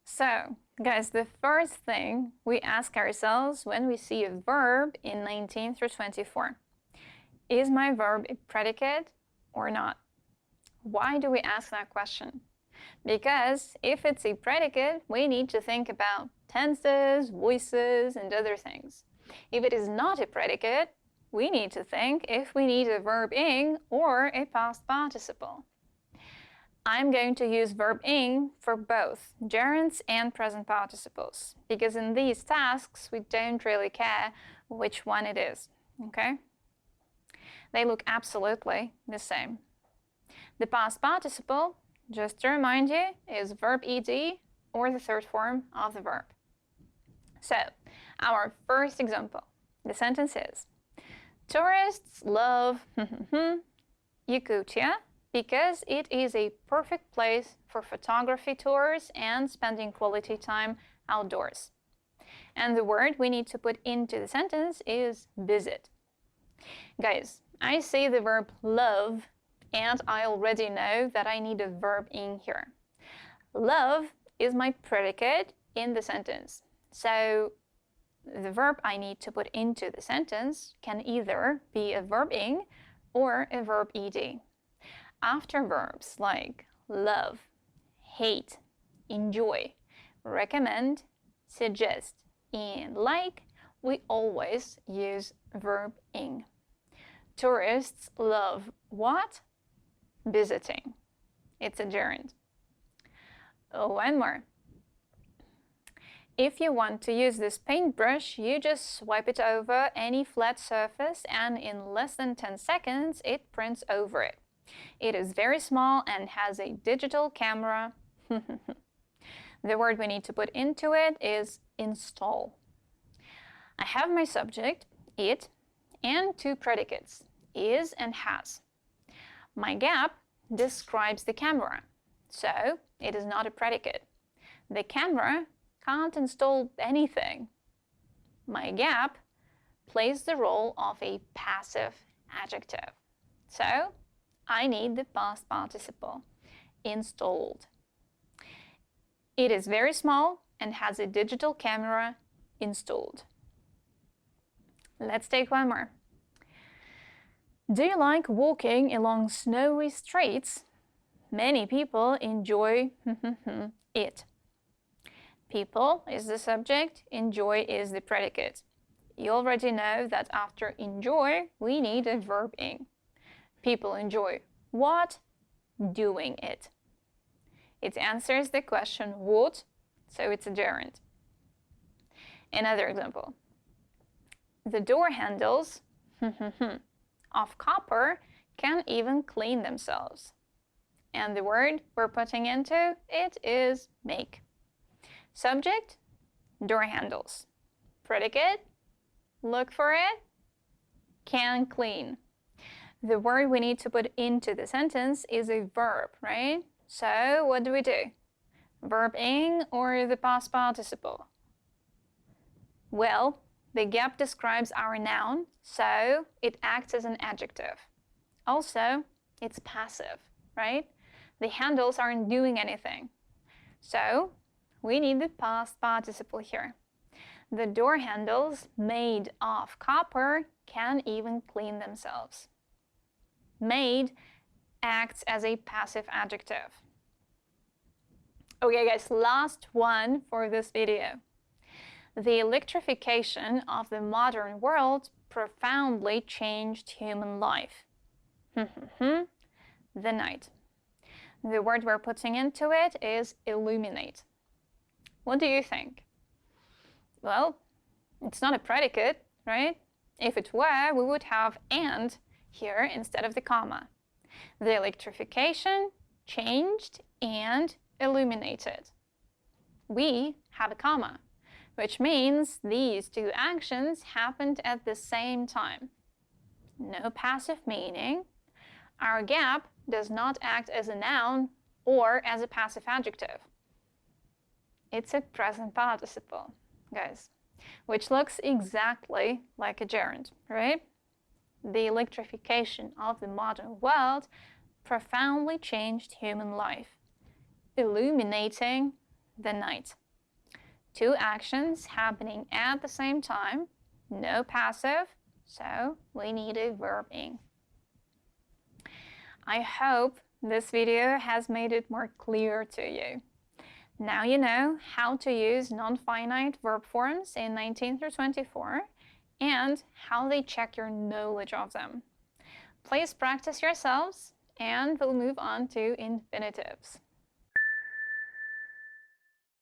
So, guys, the first thing we ask ourselves when we see a verb in 19 through 24, is my verb a predicate or not? Why do we ask that question? Because if it's a predicate, we need to think about tenses, voices, and other things. If it is not a predicate, we need to think if we need a verb ing or a past participle. I'm going to use verb ing for both gerunds and present participles, because in these tasks, we don't really care which one it is, okay? They look absolutely the same. The past participle, just to remind you, is verb ed or the third form of the verb. So, our first example, the sentence is, tourists love Yakutia because it is a perfect place for photography tours and spending quality time outdoors. And the word we need to put into the sentence is visit. Guys, I say the verb love, and I already know that I need a verb in here. Love is my predicate in the sentence. So the verb I need to put into the sentence can either be a verb ing or a verb ed. After verbs like love, hate, enjoy, recommend, suggest, and like, we always use verb ing. Tourists love what? Visiting. It's a gerund. One more. If you want to use this paintbrush, you just swipe it over any flat surface and in less than 10 seconds it prints over it. It is very small and has a digital camera. The word we need to put into it is install. I have my subject, it, and two predicates, is and has. My gap describes the camera, so it is not a predicate. The camera can't install anything. My gap plays the role of a passive adjective. So I need the past participle, installed. It is very small and has a digital camera installed. Let's take one more. Do you like walking along snowy streets? Many people enjoy it. People is the subject, enjoy is the predicate. You already know that after enjoy, we need a verb ing. People enjoy what? Doing it. It answers the question what, so it's a gerund. Another example. The door handles of copper can even clean themselves. And the word we're putting into it is make. Subject, door handles. Predicate, look for it, can clean. The word we need to put into the sentence is a verb, right? So what do? Verb ing or the past participle? Well, the gap describes our noun, so it acts as an adjective. Also, it's passive, right? The handles aren't doing anything. So we need the past participle here. The door handles made of copper can even clean themselves. Made acts as a passive adjective. Okay guys, last one for this video. The electrification of the modern world profoundly changed human life. The night. The word we're putting into it is illuminate. What do you think? Well, it's not a predicate, right? If it were, we would have and here instead of the comma. The electrification changed and illuminated. We have a comma, which means these two actions happened at the same time. No passive meaning. Our gap does not act as a noun or as a passive adjective. It's a present participle, guys, which looks exactly like a gerund, right? The electrification of the modern world profoundly changed human life. Illuminating the night. Two actions happening at the same time, no passive, so we need a verb ing. I hope this video has made it more clear to you. Now you know how to use non-finite verb forms in 19 through 24 and how they check your knowledge of them. Please practice yourselves, and we'll move on to infinitives.